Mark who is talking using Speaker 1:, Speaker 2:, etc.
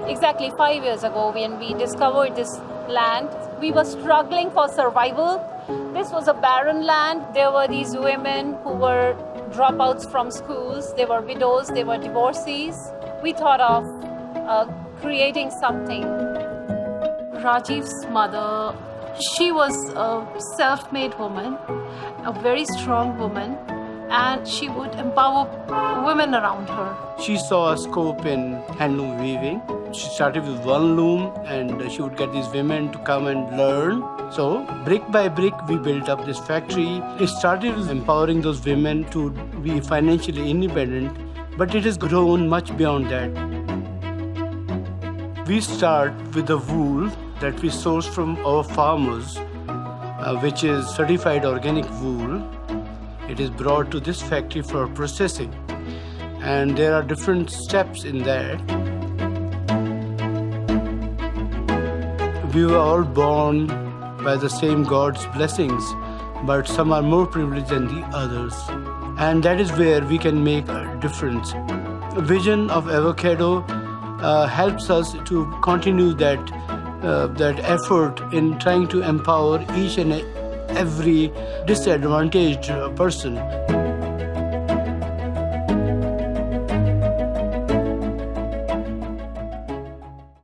Speaker 1: Exactly 5 years ago, when we discovered this land, we were struggling for survival. This was a barren land. There were these women who were dropouts from schools. They were widows, they were divorcees. We thought of creating something. Rajiv's mother, she was a self-made woman, a very strong woman, and she would empower women around her.
Speaker 2: She saw a scope in handloom weaving. She started with one loom and she would get these women to come and learn. So brick by brick, we built up this factory. It started with empowering those women to be financially independent, but it has grown much beyond that. We start with the wool that we source from our farmers, which is certified organic wool. It is brought to this factory for processing. And there are different steps in that. We were all born by the same God's blessings, but some are more privileged than the others. And that is where we can make a difference. The vision of Avocado helps us to continue that effort in trying to empower each and every disadvantaged person.